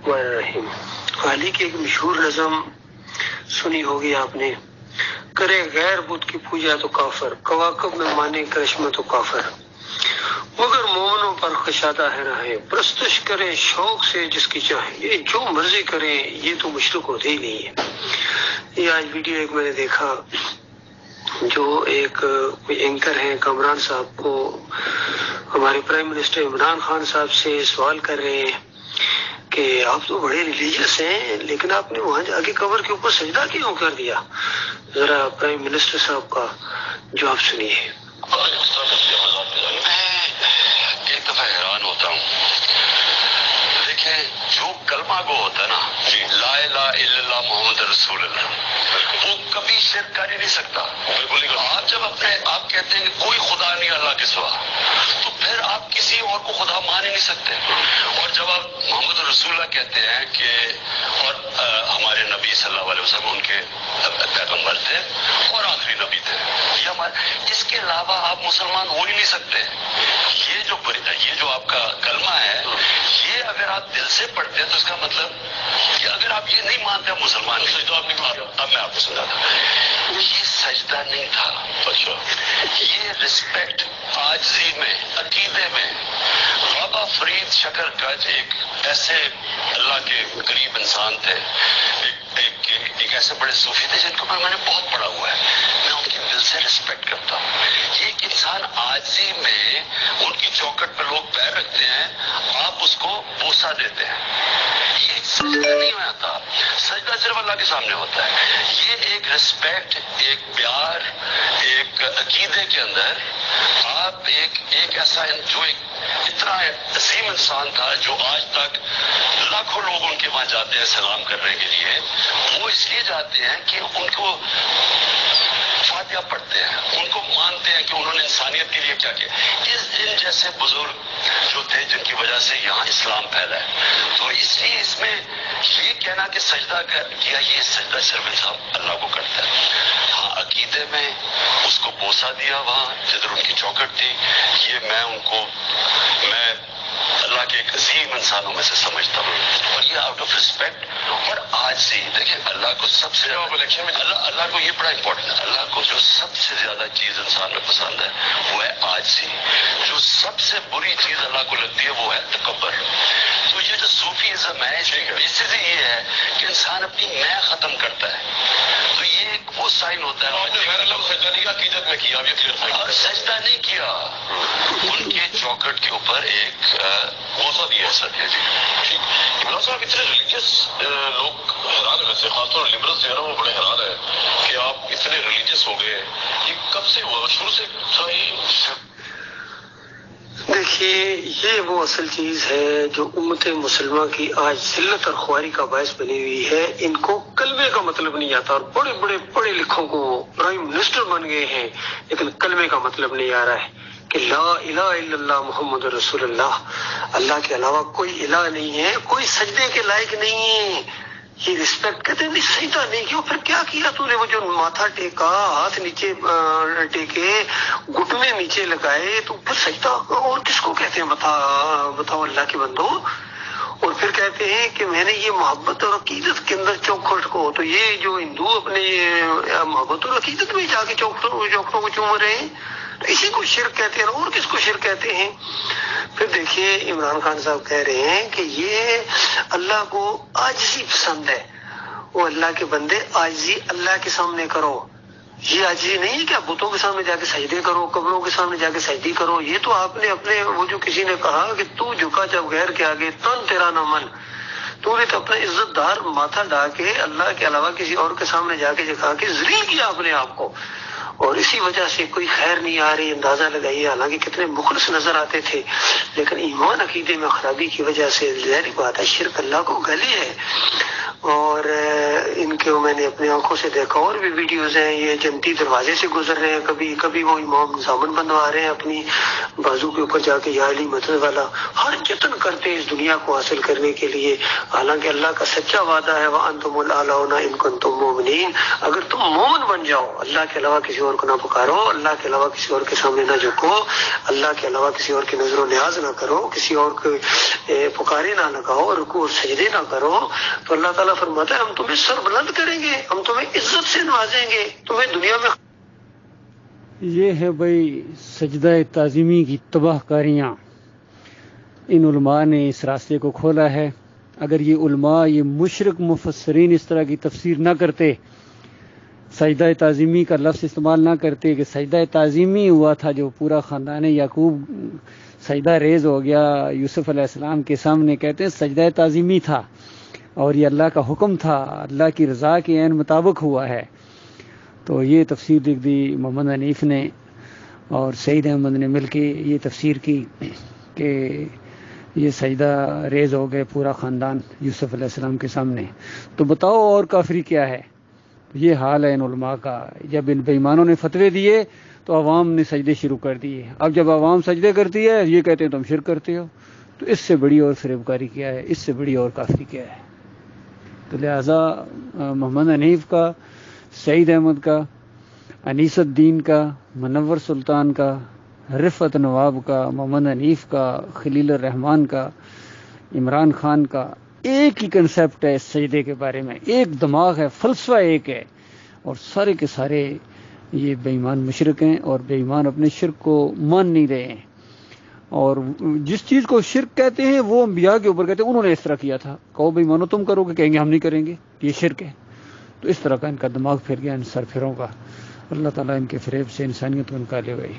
الرحمن الرحیم۔ حال ہی کی ایک مشہور نظم سنی ہوگی آپ نے، کرے غیر بت کی پوجا تو کافر، کواکب میں مانے کرشمہ تو کافر، مگر مومنوں پر کشادہ ہے راہیں، پرستش کرے شوق سے جس کی چاہیں، یہ جو مرضی کریں یہ تو مشرک ہوتے ہی نہیں ہے۔ یہ آج ویڈیو ایک میں نے دیکھا، جو ایک کوئی اینکر ہیں کامران صاحب کو ہمارے پرائم منسٹر عمران خان صاحب سے سوال کر رہے ہیں کہ آپ تو بڑے ریلیجیس ہیں لیکن آپ نے وہاں جا کے قبر کے اوپر سجدہ کیوں کر دیا؟ ذرا پرائم منسٹر صاحب کا جواب سنیے۔ میں ایک دفعہ حیران ہوتا ہوں، دیکھیں جو کلمہ گو ہوتا ہے نا، لا الہ الا اللہ محمد رسول اللہ، وہ کبھی شرک کر ہی نہیں سکتا۔ آپ جب آپ کہتے ہیں کہ کوئی خدا نہیں اللہ کے سوا، تو پھر آپ کسی اور کو خدا مان ہی نہیں سکتے۔ اور جب آپ محمد رسول اللہ کہتے ہیں کہ اور ہمارے نبی صلی اللہ علیہ وسلم ان کے پیغمبر تھے اور آخری نبی تھے، اس کے علاوہ آپ مسلمان ہو ہی نہیں سکتے۔ یہ جو آپ کا کلمہ ہے، یہ اگر آپ دل سے پڑھتے ہیں تو اس کا مطلب کہ اگر آپ یہ نہیں مانتے آپ مسلمان نہیں، تو آپ نہیں مانتے۔ اب میں آپ کو سمجھاتا ہوں، یہ سجدہ نہیں تھا، یہ رسپیکٹ عاجزی میں، عقیدے میں۔ بابا فرید شکر گج ایک ایسے اللہ کے قریب انسان تھے، ایک ایسے بڑے صوفی تھے جن کو میں نے بہت پڑھا ہوا ہے، میں ان کی دل سے رسپیکٹ کرتا ہوں۔ ایک انسان عاجزی میں ان کی چوکٹ پہ لوگ پیر رکھتے ہیں، آپ اس کو بوسہ دیتے ہیں، یہ سجدہ نہیں ہوتا، سجدہ صرف اللہ کے سامنے ہوتا ہے۔ یہ ایک رسپیکٹ، ایک پیار، ایک عقیدے کے اندر آپ ایک ایسا جو ایک اتنا عظیم انسان تھا، جو آج تک لاکھوں لوگ ان کے وہاں جاتے ہیں سلام کرنے کے لیے، وہ اس لیے جاتے ہیں کہ ان کو فاتحہ پڑھتے ہیں، ان کو مانتے ہیں کہ انہوں نے انسانیت کے لیے کیا کیا۔ ان جیسے بزرگ جو تھے جن کی وجہ سے یہاں اسلام پھیلا ہے، تو اس لیے اس میں یہ کہنا کہ سجدہ کیا، یہ سجدہ صرف انسان اللہ کو کرتا ہے۔ ہاں، عقیدے میں اس کو بوسہ دیا وہاں جدھر ان کی چوکٹ تھی، یہ میں اللہ کے ایک عظیم انسانوں میں سے سمجھتا ہوں، اور یہ آؤٹ آف رسپیکٹ اور عاجزی۔ دیکھیں اللہ کو سب سے اللہ کو یہ بڑا امپورٹنٹ ہے، اللہ کو جو سب سے زیادہ چیز انسان میں پسند ہے وہ ہے عاجزی۔ جو سب سے بری چیز اللہ کو لگتی ہے وہ ہے تکبر۔ تو یہ جو صوفیزم ہے، اس کی بیسس یہ ہے کہ انسان اپنی میں ختم کرتا ہے، تو یہ ایک وہ سائن ہوتا ہے۔ سجدہ نہیں کیا، عقیدت میں کیا، اور سجدہ نہیں کیا، ان کے چوکٹ کے اوپر ایک بوسہ دیا۔ جی عمران صاحب، اتنے ریلیجیس لوگ حیران ہے، ویسے خاص طور لبرلز جو ہے نا وہ بڑے حیران ہے کہ آپ اتنے ریلیجیس ہو گئے، یہ کب سے ہوا؟ شروع سے تھا یہ؟ دیکھیے، یہ وہ اصل چیز ہے جو امت مسلمہ کی آج ذلت اور خواری کا باعث بنی ہوئی ہے۔ ان کو کلمے کا مطلب نہیں آتا، اور بڑے بڑے پڑھے لکھوں کو پرائم منسٹر بن گئے ہیں، لیکن کلمے کا مطلب نہیں آ رہا ہے کہ لا الہ الا اللہ محمد رسول اللہ، اللہ کے علاوہ کوئی الہ نہیں ہے، کوئی سجدے کے لائق نہیں ہے۔ یہ رسپیکٹ کہتے ہیں، سجدہ نہیں کیا، پھر کیا کیا تو نے؟ وہ جو ماتھا ٹیکا، ہاتھ نیچے ٹیکے، گھٹنے نیچے لگائے، تو پھر سجدہ اور کس کو کہتے ہیں؟ بتاؤ اللہ کے بندو۔ اور پھر کہتے ہیں کہ میں نے یہ محبت اور عقیدت کے اندر چوکھٹ کو، تو یہ جو ہندو اپنے محبت اور عقیدت میں جا کے چوکھٹوں کو چوم رہے ہیں، تو اسی کو شرک کہتے ہیں، اور کس کو شرک کہتے ہیں؟ پھر دیکھیے، عمران خان صاحب کہہ رہے ہیں کہ یہ اللہ کو عاجزی پسند ہے، وہ اللہ کے بندے عاجزی اللہ کے سامنے کرو۔ یہ عاجزی نہیں ہے کہ آپ بتوں کے سامنے جا کے سجدے کرو، قبروں کے سامنے جا کے سجدی کرو۔ یہ تو آپ نے اپنے، وہ جو کسی نے کہا کہ تو جھکا جب غیر کے آگے تن تیرا نہ من، تو نے تو اپنا عزت دار ماتھا ڈا کے اللہ کے علاوہ کسی اور کے سامنے جا کے دکھا کے ذلیل کیا اپنے آپ کو، اور اسی وجہ سے کوئی خیر نہیں آ رہی۔ اندازہ لگائیے، حالانکہ کتنے مخلص نظر آتے تھے، لیکن ایمان عقیدے میں خرابی کی وجہ سے ظاہری بات ہے شرک اللہ کو گلی ہے۔ اور ان کے میں نے اپنی آنکھوں سے دیکھا، اور بھی ویڈیوز ہیں، یہ جنتی دروازے سے گزر رہے ہیں، کبھی کبھی وہ امام زامن بنوا رہے ہیں اپنی بازو کے اوپر جا کے یا علی مدد والا، ہر جتن کرتے ہیں اس دنیا کو حاصل کرنے کے لیے، حالانکہ اللہ کا سچا وعدہ ہے وَأَنْتُمُ الْأَعْلَوْنَ إِن كُنتُم مُؤْمِنِينَ، اگر تم مومن بن جاؤ، اللہ کے علاوہ کسی اور کو نہ پکارو، اللہ کے علاوہ کسی اور کے سامنے نہ جھکو، اللہ کے علاوہ کسی اور کی نظر و نیاز نہ کرو، کسی اور کے پکارے نہ لگاؤ، رکوع اور سجدے نہ کرو، تو اللہ تعالیٰ فرماتا ہے ہم تمہیں سر بلند کریں گے، ہم تمہیں عزت سے نوازیں گے، تمہیں دنیا میں۔ یہ ہے بھائی سجدہ تعظیمی کی تباہ کاریاں، ان علماء نے اس راستے کو کھولا ہے۔ اگر یہ علماء، یہ مشرک مفسرین اس طرح کی تفسیر نہ کرتے، سجدہ تعظیمی کا لفظ استعمال نہ کرتے کہ سجدہ تعظیمی ہوا تھا جو پورا خاندان یعقوب سجدہ ریز ہو گیا یوسف علیہ السلام کے سامنے، کہتے ہیں سجدہ تعظیمی تھا اور یہ اللہ کا حکم تھا، اللہ کی رضا کے عین مطابق ہوا ہے، تو یہ تفسیر لکھ دی محمد حنیف نے اور سعید احمد نے مل کے یہ تفسیر کی کہ یہ سجدہ ریز ہو گئے پورا خاندان یوسف علیہ السلام کے سامنے۔ تو بتاؤ اور کافری کیا ہے؟ یہ حال ہے ان علماء کا۔ جب ان بے ایمانوں نے فتوے دیے تو عوام نے سجدے شروع کر دیے، اب جب عوام سجدے کرتی ہے یہ کہتے ہیں تم شرک کرتے ہو، تو اس سے بڑی اور فریبکاری کیا ہے، اس سے بڑی اور کافری کیا ہے؟ تو لہٰذا محمد حنیف کا، سعید احمد کا، انیس الدین کا، منور سلطان کا، رفعت نواب کا، محمد حنیف کا، خلیل الرحمان کا، عمران خان کا ایک ہی کنسیپٹ ہے اس سجدے کے بارے میں، ایک دماغ ہے، فلسفہ ایک ہے، اور سارے کے سارے یہ بے ایمان مشرک ہیں اور بے ایمان اپنے شرک کو مان نہیں رہے ہیں، اور جس چیز کو شرک کہتے ہیں وہ انبیاء کے اوپر کہتے ہیں انہوں نے اس طرح کیا تھا، کہو بے ایمانو تم کرو گے، کہیں گے ہم نہیں کریں گے، یہ شرک ہے۔ تو اس طرح کا ان کا دماغ پھر گیا ان سرفروں کا، اللہ تعالیٰ ان کے فریب سے انسانیت کو نکالے ہوئے۔